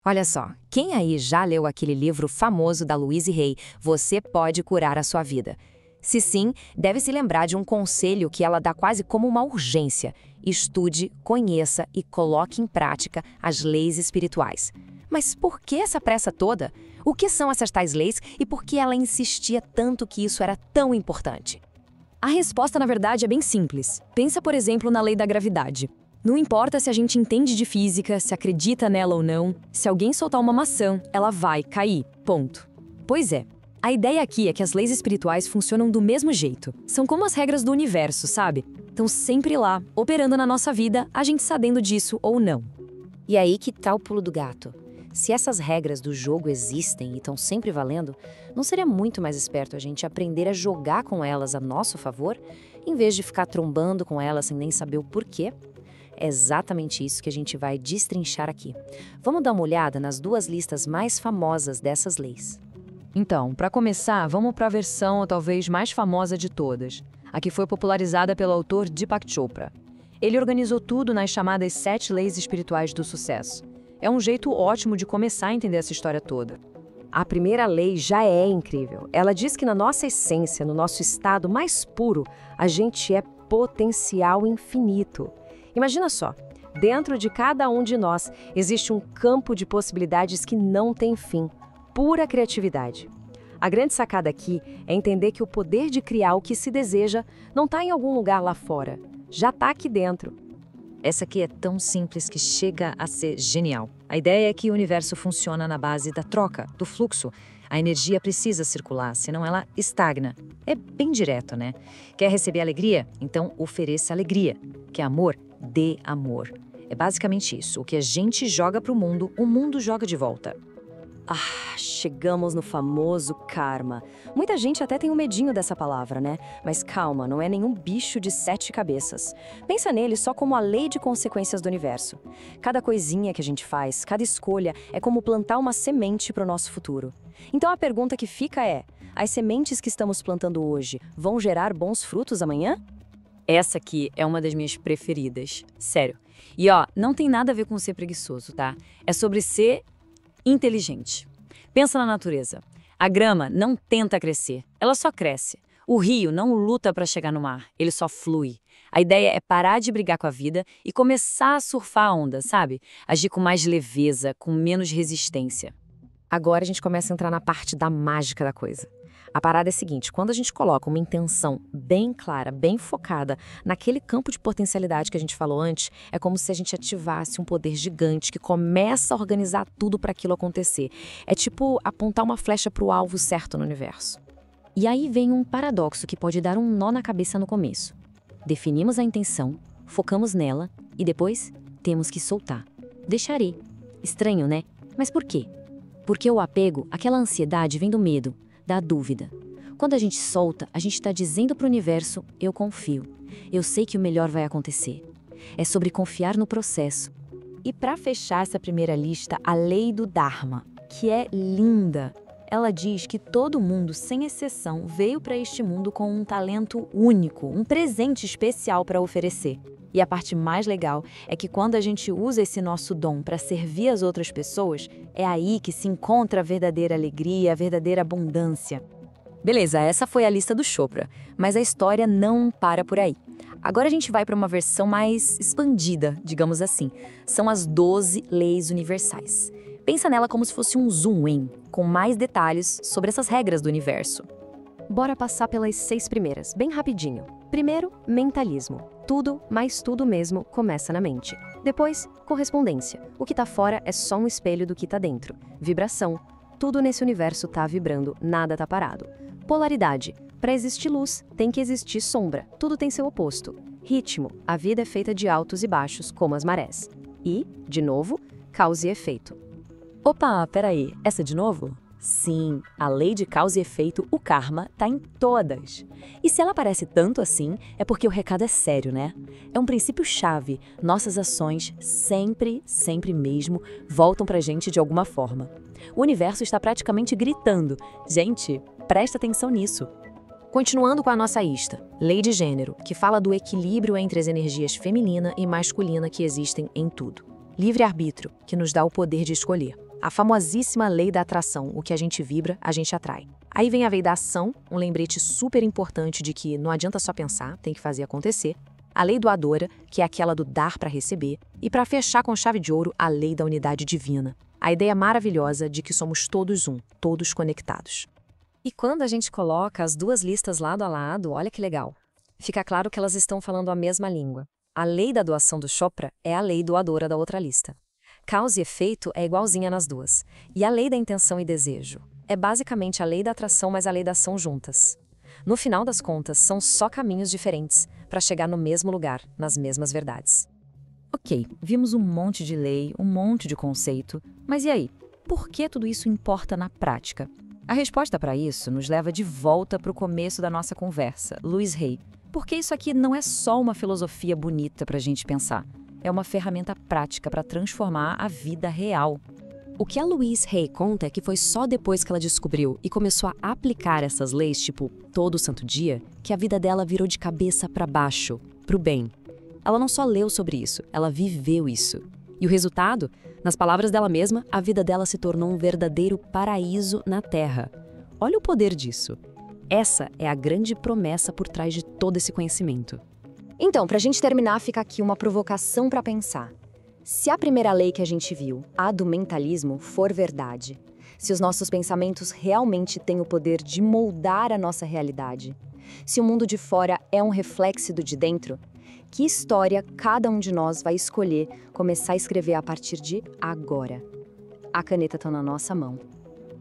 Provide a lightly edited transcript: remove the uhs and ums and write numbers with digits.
Olha só, quem aí já leu aquele livro famoso da Louise Hay, Você Pode Curar a Sua Vida? Se sim, deve se lembrar de um conselho que ela dá quase como uma urgência. Estude, conheça e coloque em prática as leis espirituais. Mas por que essa pressa toda? O que são essas tais leis e por que ela insistia tanto que isso era tão importante? A resposta, na verdade, é bem simples. Pensa, por exemplo, na lei da gravidade. Não importa se a gente entende de física, se acredita nela ou não, se alguém soltar uma maçã, ela vai cair. Ponto. Pois é. A ideia aqui é que as leis espirituais funcionam do mesmo jeito. São como as regras do universo, sabe? Estão sempre lá, operando na nossa vida, a gente sabendo disso ou não. E aí que tá o pulo do gato? Se essas regras do jogo existem e estão sempre valendo, não seria muito mais esperto a gente aprender a jogar com elas a nosso favor, em vez de ficar trombando com elas sem nem saber o porquê? É exatamente isso que a gente vai destrinchar aqui. Vamos dar uma olhada nas duas listas mais famosas dessas leis. Então, para começar, vamos para a versão talvez mais famosa de todas, a que foi popularizada pelo autor Deepak Chopra. Ele organizou tudo nas chamadas 7 leis espirituais do sucesso. É um jeito ótimo de começar a entender essa história toda. A primeira lei já é incrível. Ela diz que na nossa essência, no nosso estado mais puro, a gente é potencial infinito. Imagina só, dentro de cada um de nós existe um campo de possibilidades que não tem fim, pura criatividade. A grande sacada aqui é entender que o poder de criar o que se deseja não está em algum lugar lá fora, já está aqui dentro. Essa aqui é tão simples que chega a ser genial. A ideia é que o universo funciona na base da troca, do fluxo. A energia precisa circular, senão ela estagna. É bem direto, né? Quer receber alegria? Então ofereça alegria. Quer amor? Dê amor. É basicamente isso. O que a gente joga pro mundo, o mundo joga de volta. Chegamos no famoso karma. Muita gente até tem um medinho dessa palavra, né? Mas calma, não é nenhum bicho de 7 cabeças. Pensa nele só como a lei de consequências do universo. Cada coisinha que a gente faz, cada escolha, é como plantar uma semente para o nosso futuro. Então a pergunta que fica é: as sementes que estamos plantando hoje vão gerar bons frutos amanhã? Essa aqui é uma das minhas preferidas, sério. E não tem nada a ver com ser preguiçoso, tá? É sobre ser inteligente. Pensa na natureza. A grama não tenta crescer, ela só cresce. O rio não luta para chegar no mar, ele só flui. A ideia é parar de brigar com a vida e começar a surfar a onda, sabe? Agir com mais leveza, com menos resistência. Agora a gente começa a entrar na parte da mágica da coisa. A parada é a seguinte: quando a gente coloca uma intenção bem clara, bem focada naquele campo de potencialidade que a gente falou antes, é como se a gente ativasse um poder gigante que começa a organizar tudo para aquilo acontecer. É tipo apontar uma flecha para o alvo certo no universo. E aí vem um paradoxo que pode dar um nó na cabeça no começo. Definimos a intenção, focamos nela e depois temos que soltar. Deixar ir. Estranho, né? Mas por quê? Porque o apego, aquela ansiedade, vem do medo, da dúvida. Quando a gente solta, a gente está dizendo para o universo: eu confio, eu sei que o melhor vai acontecer. É sobre confiar no processo. E para fechar essa primeira lista, a lei do Dharma, que é linda. Ela diz que todo mundo, sem exceção, veio para este mundo com um talento único, um presente especial para oferecer. E a parte mais legal é que quando a gente usa esse nosso dom para servir as outras pessoas, é aí que se encontra a verdadeira alegria, a verdadeira abundância. Beleza, essa foi a lista do Chopra, mas a história não para por aí. Agora a gente vai para uma versão mais expandida, digamos assim. São as 12 leis universais. Pensa nela como se fosse um zoom in, com mais detalhes sobre essas regras do universo. Bora passar pelas 6 primeiras, bem rapidinho. Primeiro, mentalismo. Tudo, mas tudo mesmo, começa na mente. Depois, correspondência. O que tá fora é só um espelho do que tá dentro. Vibração. Tudo nesse universo tá vibrando, nada tá parado. Polaridade. Para existir luz, tem que existir sombra. Tudo tem seu oposto. Ritmo. A vida é feita de altos e baixos, como as marés. E, de novo, causa e efeito. Opa, peraí, essa de novo? Sim, a lei de causa e efeito, o karma, tá em todas. E se ela parece tanto assim, é porque o recado é sério, né? É um princípio-chave. Nossas ações sempre, sempre mesmo, voltam pra gente de alguma forma. O universo está praticamente gritando: gente, presta atenção nisso. Continuando com a nossa lista, lei de gênero, que fala do equilíbrio entre as energias feminina e masculina que existem em tudo. Livre-arbítrio, que nos dá o poder de escolher. A famosíssima lei da atração, o que a gente vibra, a gente atrai. Aí vem a lei da ação, um lembrete super importante de que não adianta só pensar, tem que fazer acontecer. A lei doadora, que é aquela do dar para receber. E para fechar com chave de ouro, a lei da unidade divina. A ideia maravilhosa de que somos todos um, todos conectados. E quando a gente coloca as duas listas lado a lado, olha que legal. Fica claro que elas estão falando a mesma língua. A lei da doação do Chopra é a lei doadora da outra lista. Causa e efeito é igualzinha nas duas. E a lei da intenção e desejo é basicamente a lei da atração mais a lei da ação juntas. No final das contas, são só caminhos diferentes para chegar no mesmo lugar, nas mesmas verdades. Ok, vimos um monte de lei, um monte de conceito, mas e aí? Por que tudo isso importa na prática? A resposta para isso nos leva de volta para o começo da nossa conversa, Louise Hay. Porque isso aqui não é só uma filosofia bonita para a gente pensar. É uma ferramenta prática para transformar a vida real. O que a Louise Hay conta é que foi só depois que ela descobriu e começou a aplicar essas leis, tipo, todo santo dia, que a vida dela virou de cabeça para baixo, pro bem. Ela não só leu sobre isso, ela viveu isso. E o resultado? Nas palavras dela mesma, a vida dela se tornou um verdadeiro paraíso na Terra. Olha o poder disso. Essa é a grande promessa por trás de todo esse conhecimento. Então, pra gente terminar, fica aqui uma provocação para pensar. Se a primeira lei que a gente viu, a do mentalismo, for verdade, se os nossos pensamentos realmente têm o poder de moldar a nossa realidade, se o mundo de fora é um reflexo do de dentro, que história cada um de nós vai escolher começar a escrever a partir de agora? A caneta está na nossa mão.